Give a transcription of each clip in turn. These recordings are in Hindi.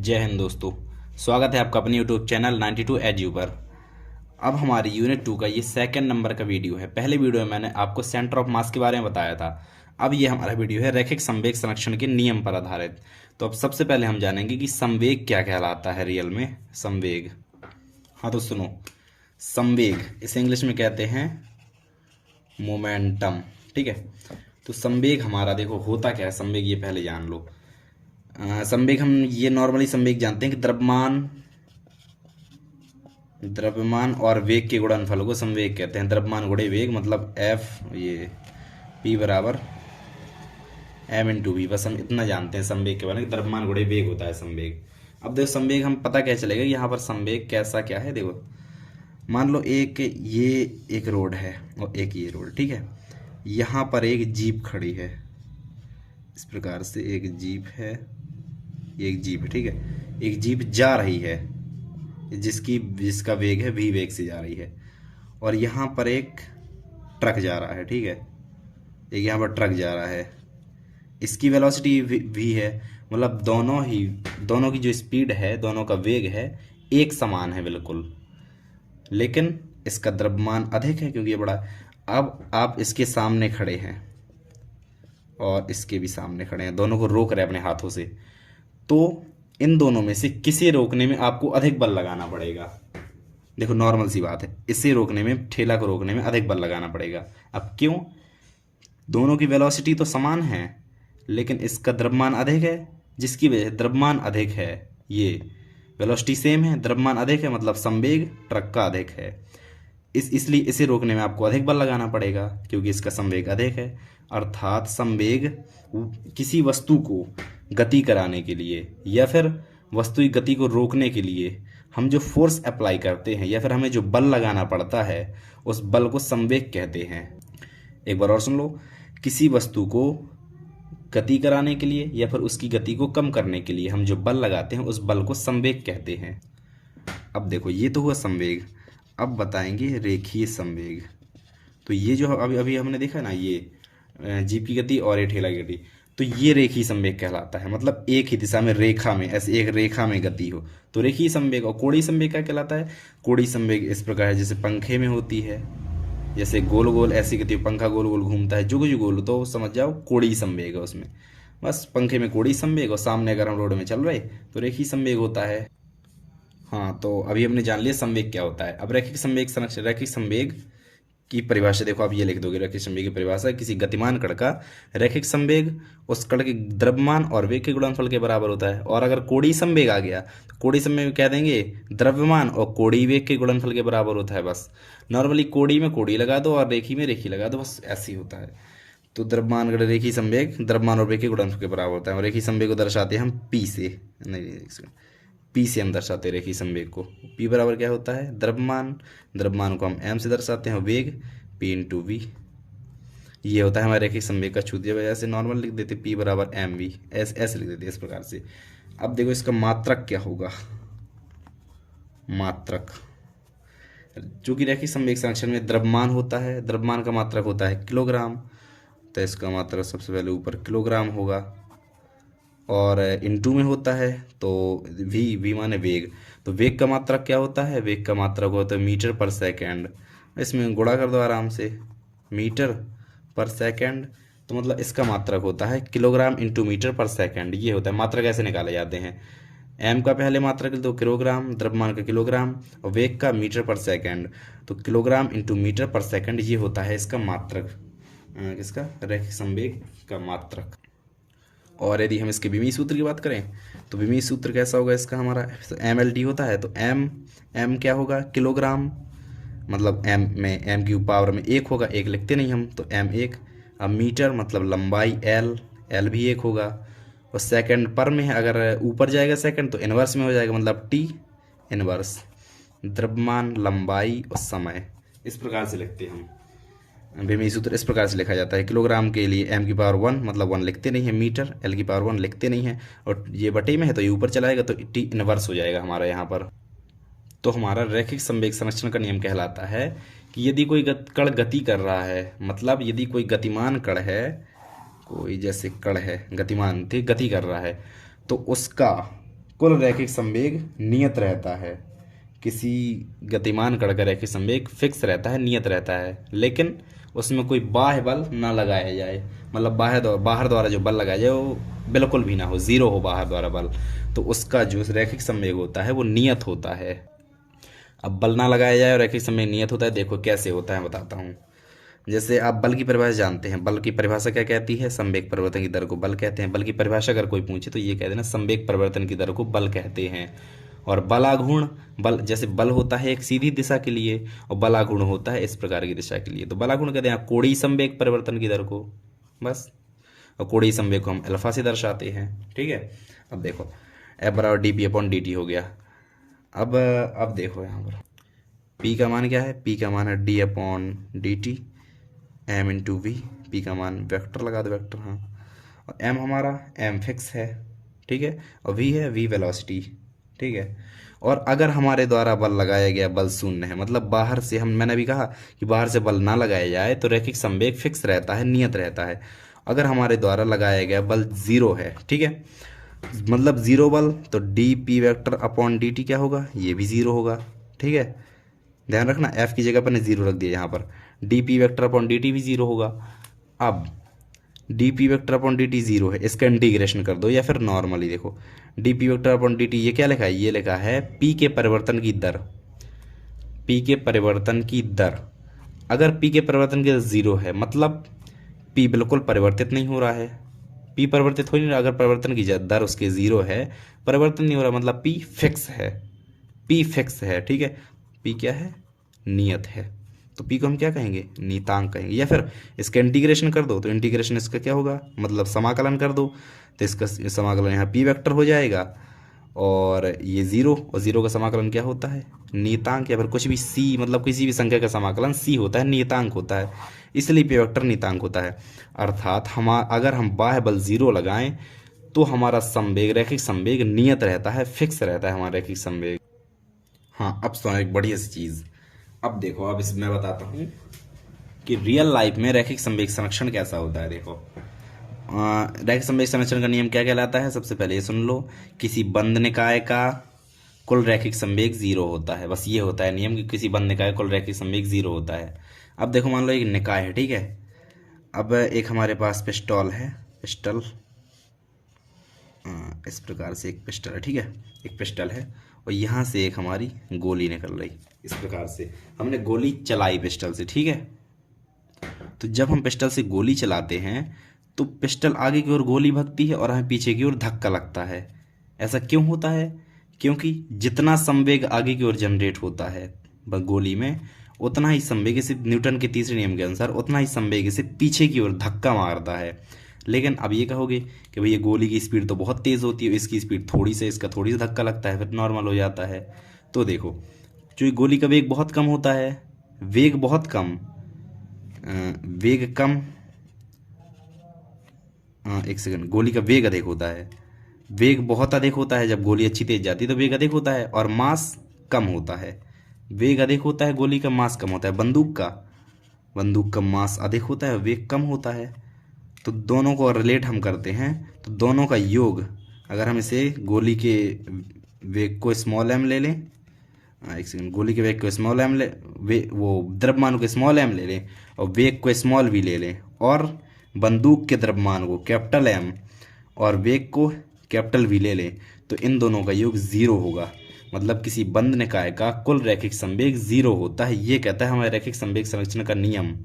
जय हिंद दोस्तों। स्वागत है आपका अपने यूट्यूब चैनल 92 एडयू पर। अब हमारी यूनिट 2 का ये सेकंड नंबर का वीडियो है। पहले वीडियो में मैंने आपको सेंटर ऑफ मास के बारे में बताया था। अब ये हमारा वीडियो है रैखिक संवेग संरक्षण के नियम पर आधारित। तो अब सबसे पहले हम जानेंगे कि संवेग क्या कहलाता है रियल में। संवेग, हाँ तो सुनो, संवेग इसे इंग्लिश में कहते हैं मोमेंटम। ठीक है, तो संवेग हमारा देखो होता क्या है। संवेग ये पहले जान लो। संवेग हम ये नॉर्मली संवेग जानते हैं कि द्रव्यमान और वेग के गुणनफल को संवेग कहते हैं। द्रव्यमान गुणे वेग मतलब एफ ये पी बराबर एम इंटू वी। बस हम इतना जानते हैं संवेग के बारे में, द्रव्यमान गुणे वेग होता है संवेग। अब देखो संवेग हम पता क्या चलेगा यहाँ पर संवेग कैसा क्या है। देखो मान लो ये एक रोड है और एक ये रोड, ठीक है। यहाँ पर एक जीप खड़ी है, इस प्रकार से एक जीप है, एक जीप है, ठीक है। एक जीप जा रही है जिसका वेग है v वेग से जा रही है। और यहाँ पर एक ट्रक जा रहा है, ठीक है। एक यहाँ पर ट्रक जा रहा है, इसकी वेलोसिटी v है। मतलब दोनों की जो स्पीड है, दोनों का वेग है एक समान है बिल्कुल, लेकिन इसका द्रव्यमान अधिक है क्योंकि ये बड़ा। अब आप इसके सामने खड़े हैं और इसके भी सामने खड़े हैं, दोनों को रोक रहे हैं अपने हाथों से। तो इन दोनों में से किसे रोकने में आपको अधिक बल लगाना पड़ेगा। देखो नॉर्मल सी बात है, इसे रोकने में, ठेला को रोकने में अधिक बल लगाना पड़ेगा। अब क्यों? दोनों की वेलोसिटी तो समान है लेकिन इसका द्रव्यमान अधिक है, जिसकी वजह द्रव्यमान अधिक है। ये वेलोसिटी सेम है, द्रव्यमान अधिक है, मतलब संवेग ट्रक का अधिक है। इसलिए इसे रोकने में आपको अधिक बल लगाना पड़ेगा क्योंकि इसका संवेग अधिक है। अर्थात संवेग किसी वस्तु को गति कराने के लिए या फिर वस्तु की गति को रोकने के लिए हम जो फोर्स अप्लाई करते हैं या फिर हमें जो बल लगाना पड़ता है उस बल को संवेग कहते हैं। एक बार और सुन लो, किसी वस्तु को गति कराने के लिए या फिर उसकी गति को कम करने के लिए हम जो बल लगाते हैं उस बल को संवेग कहते हैं। अब देखो ये तो हुआ संवेग। अब बताएंगे रेखीय संवेग। तो ये जो अभी अभी हमने देखा ना, ये जीप की गति और ये ठेला की गति, तो ये रेखीय संवेग कहलाता है। मतलब एक ही दिशा में रेखा में, ऐसे एक रेखा में गति हो तो रेखीय संवेग। और कोणीय संवेग क्या कहलाता है? कोणीय संवेग इस प्रकार है जैसे पंखे में होती है, जैसे गोल गोल ऐसी गति, पंखा गोल गोल घूमता है, जो कुछ गोल, तो समझ जाओ कोणीय संवेग है उसमें। बस पंखे में कोणीय संवेग और सामने अगर हम रोड में चल रहे तो रेखीय संवेग होता है। हाँ, तो अभी हमने जान लिया संवेग क्या होता है। अब रैखिक संवेग संरक्षण, रैखिक संवेग की परिभाषा देखो आप ये लिख दोगे। रैखिक संवेग की परिभाषा किसी गतिमान कण का रैखिक संवेग उस कण के द्रव्यमान और वेग के गुणनफल के बराबर होता है। और अगर कोणीय संवेग आ गया तो कोणीय संवेग कह देंगे द्रव्यमान और कोणीय वेग के गुणनफल के बराबर होता है। बस नॉर्मली कोणीय में कोणीय लगा दो और रेखी में रेखी लगा दो, बस ऐसे ही होता है। तो द्रव्यमान रेखी संवेग द्रव्यमान और वेग के गुणनफल के बराबर होता है। और रेखी संवेग को दर्शाते हैं हम पी से, नहीं पी से हम दर्शाते हैं रेखीय संवेग को। पी बराबर क्या होता है? द्रव्यमान। द्रव्यमान को हम एम से दर्शाते हैं, वेग पी इंटू वी। ये होता है हमारे रेखीय संवेग का सूत्र। वजह से नॉर्मल लिख देते पी बराबर एम वी, ऐसे लिख देते इस प्रकार से। अब देखो इसका मात्रक क्या होगा। मात्रक, चूंकि रेखीय संवेग संरक्षण में द्रव्यमान होता है, द्रव्यमान का मात्रक होता है किलोग्राम, तो इसका मात्रक सबसे पहले ऊपर किलोग्राम होगा। और इंटू में होता है तो वी माने वेग, तो वेग का मात्रक क्या होता है? वेग का मात्रक होता है मीटर पर सेकंड। इसमें गुणा कर दो आराम से, मीटर पर सेकंड, तो मतलब इसका मात्रक होता है किलोग्राम इंटू मीटर पर सेकंड। ये होता है मात्रक, ऐसे निकाले जाते हैं। एम का पहले मात्रक तो किलोग्राम, द्रव्यमान का किलोग्राम और वेग का मीटर पर सेकंड, तो किलोग्राम इंटू मीटर पर सेकंड ये होता है इसका मात्रक, इसका रैखिक संवेग का मात्रक। और यदि हम इसके विमीय सूत्र की बात करें तो विमीय सूत्र कैसा होगा इसका? हमारा एम एल टी होता है, तो एम क्या होगा? किलोग्राम, मतलब एम में एम की पावर में एक होगा, एक लिखते नहीं हम, तो एम एक। अब मीटर मतलब लंबाई एल भी एक होगा। और सेकंड पर में है, अगर ऊपर जाएगा सेकंड तो इनवर्स में हो जाएगा, मतलब टी इनवर्स। द्रव्यमान, लंबाई और समय, इस प्रकार से लिखते हैं हम। विमीय सूत्र इस प्रकार से लिखा जाता है। किलोग्राम के लिए एम की पावर 1 मतलब 1 लिखते नहीं है, मीटर एल की पावर 1 लिखते नहीं है, और ये बटे में है तो ये ऊपर चलाएगा तो टी इनवर्स हो जाएगा हमारा यहाँ पर। तो हमारा रैखिक संवेग संरक्षण का नियम कहलाता है कि यदि कोई कण गति कर रहा है, मतलब यदि कोई गतिमान कण है, कोई जैसे कण है गतिमान थे, गति कर रहा है, तो उसका कुल रैखिक संवेग नियत रहता है। किसी गतिमान कण का रैखिक संवेग फिक्स रहता है, नियत रहता है, लेकिन उसमें कोई बाह्य बल ना लगाया जाए, मतलब बाहर द्वारा जो बल लगाया जाए वो बिल्कुल भी ना हो, जीरो हो बाहर द्वारा बल, तो उसका जो रैखिक संवेग होता है वो नियत होता है। अब बल ना लगाया जाए और रैखिक संवेग नियत होता है, देखो कैसे होता है बताता हूँ। जैसे आप बल की परिभाषा जानते हैं, बल की परिभाषा क्या कहती है? संवेग परिवर्तन की दर को बल कहते हैं। बल की परिभाषा अगर कोई पूछे तो ये कह देना संवेग परिवर्तन की दर को बल कहते हैं। और बलाघूर्ण बल, जैसे बल होता है एक सीधी दिशा के लिए और बलाघूर्ण होता है इस प्रकार की दिशा के लिए, तो बलाघूर्ण कहते हैं कोणीय संवेग परिवर्तन की दर को, बस। और कोणीय संवेग को हम अल्फा से दर्शाते हैं, ठीक है। अब देखो एफ बराबर D P upon D T हो गया। अब देखो यहाँ पर पी का मान क्या है? पी का मान है D upon D T M into V. P का मान वेक्टर लगा दो, वेक्टर, हाँ। और एम हमारा एम फिक्स है, ठीक है, और वी है वी वेलोसिटी, ठीक है। और अगर हमारे द्वारा बल लगाया गया बल शून्य है, मतलब बाहर से मैंने अभी कहा कि बाहर से बल ना लगाया जाए तो रैखिक संवेग फिक्स रहता है, नियत रहता है। अगर हमारे द्वारा लगाया गया बल जीरो है, ठीक है, मतलब जीरो बल, तो D P vector upon D T क्या होगा? ये भी जीरो होगा, ठीक है। ध्यान रखना एफ की जगह पर ने जीरो रख दिया यहाँ पर, D P vector upon D T भी जीरो होगा। अब D P vector upon D T zero है, इसका इंटीग्रेशन कर दो या फिर नॉर्मली देखो D P vector upon D T ये क्या लिखा है? ये लिखा है पी के परिवर्तन की दर, पी के परिवर्तन की दर। अगर पी के परिवर्तन की दर जीरो है मतलब पी बिल्कुल परिवर्तित नहीं हो रहा है, पी परिवर्तित हो नहीं रहा। अगर परिवर्तन की दर उसके जीरो है, परिवर्तन नहीं हो रहा, मतलब पी फिक्स है, पी फिक्स है, ठीक है। पी क्या है? नियत है, तो पी को हम क्या कहेंगे? नियतांक कहेंगे। या फिर इसका इंटीग्रेशन कर दो, तो इंटीग्रेशन इसका क्या होगा? मतलब समाकलन कर दो, तो इसका समाकलन यहाँ पी वेक्टर हो जाएगा और ये जीरो, और जीरो का समाकलन क्या होता है? नियतांक। या फिर कुछ भी सी, मतलब किसी भी संख्या का समाकलन सी होता है, नियतांक होता है, इसलिए पी वेक्टर नियतांक होता है। अर्थात अगर हम बाह्य बल जीरो लगाएं तो हमारा संवेग, रैखिक संवेग नियत रहता है, फिक्स रहता है हमारा रैखिक संवेग। हाँ, अब सुनो एक बढ़िया सी चीज़। अब देखो, अब इसमें बताता हूँ कि रियल लाइफ में रैखिक संवेग संरक्षण कैसा होता है। देखो रैखिक संवेग संरक्षण का नियम क्या कहलाता है? सबसे पहले ये सुन लो, किसी बंद निकाय का कुल रैखिक संवेग जीरो होता है, बस ये होता है नियम कि किसी बंद निकाय का कुल रैखिक संवेग जीरो होता है। अब देखो मान लो एक निकाय है, ठीक है। अब एक हमारे पास पिस्टल है, पिस्टल, इस प्रकार से एक पिस्टल है, ठीक है, एक पिस्टल है, और यहाँ से एक हमारी गोली निकल रही, इस प्रकार से हमने गोली चलाई पिस्टल से, ठीक है। तो जब हम पिस्टल से गोली चलाते हैं तो पिस्टल आगे की ओर गोली भगती है और हमें पीछे की ओर धक्का लगता है। ऐसा क्यों होता है? क्योंकि जितना संवेग आगे की ओर जनरेट होता है गोली में, उतना ही संवेग इसे, न्यूटन के तीसरे नियम के अनुसार, उतना ही संवेग इसे पीछे की ओर धक्का मारता है। लेकिन अब ये कहोगे कि भैया गोली की स्पीड तो बहुत तेज़ होती है, इसकी स्पीड थोड़ी से, इसका थोड़ी सा धक्का लगता है, फिर नॉर्मल हो जाता है। तो देखो, जो गोली का वेग बहुत कम होता है, वेग बहुत कम, वेग कम, एक सेकंड, गोली का वेग अधिक होता है, वेग बहुत अधिक होता है। जब गोली अच्छी तेज जाती है तो वेग अधिक होता है, और मास कम होता है। वेग अधिक होता है गोली का, मास कम होता है। बंदूक का मास अधिक होता है, वेग कम होता है। तो दोनों को रिलेट हम करते हैं, तो दोनों का योग, अगर हम इसे गोली के वेग को स्मॉल एम ले लें, एक सेकंड, गोली के वेग को स्मॉल एम ले, वो द्रव्यमान को स्मॉल एम ले लें और वेग को स्मॉल वी ले लें, और बंदूक के द्रव्यमान को कैपिटल एम और वेग को कैपिटल वी ले लें, तो इन दोनों का योग जीरो होगा। मतलब किसी बंद निकाय का कुल रैखिक संवेग जीरो होता है, ये कहता है हमारे रैखिक संवेग संरक्षण का नियम।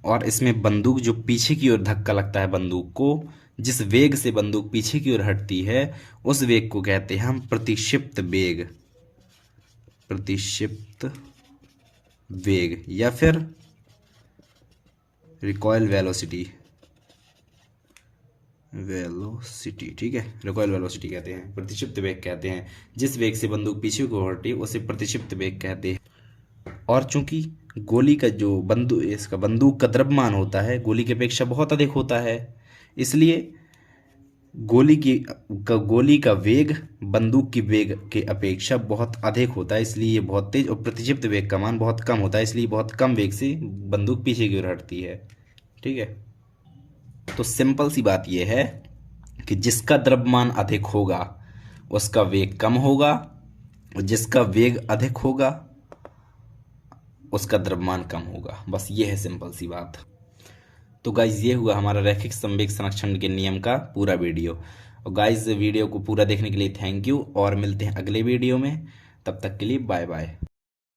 और इसमें बंदूक जो पीछे की ओर धक्का लगता है, बंदूक को जिस वेग से बंदूक पीछे की ओर हटती है, उस वेग को कहते हैं हम प्रतिक्षिप्त वेग, प्रतिक्षिप्त वेग, या फिर रिकॉइल वेलोसिटी, ठीक है, रिकॉइल वेलोसिटी कहते हैं, प्रतिक्षिप्त वेग कहते हैं। जिस वेग से बंदूक पीछे को हटती है उसे प्रतिक्षिप्त वेग कहते हैं। और चूंकि गोली का जो बंदूक का द्रव्यमान होता है गोली की अपेक्षा बहुत अधिक होता है, इसलिए गोली का वेग बंदूक की वेग के अपेक्षा बहुत अधिक होता है, इसलिए ये बहुत तेज, और प्रतिक्षिप्त वेग का मान बहुत कम होता है, इसलिए बहुत कम वेग से बंदूक पीछे की ओर हटती है, ठीक है। तो सिंपल सी बात यह है कि जिसका द्रव्यमान अधिक होगा उसका वेग कम होगा, और जिसका वेग अधिक होगा उसका द्रव्यमान कम होगा। बस ये है सिंपल सी बात। तो गाइज ये हुआ हमारा रैखिक संवेग संरक्षण के नियम का पूरा वीडियो। और गाइज वीडियो को पूरा देखने के लिए थैंक यू, और मिलते हैं अगले वीडियो में। तब तक के लिए बाय बाय।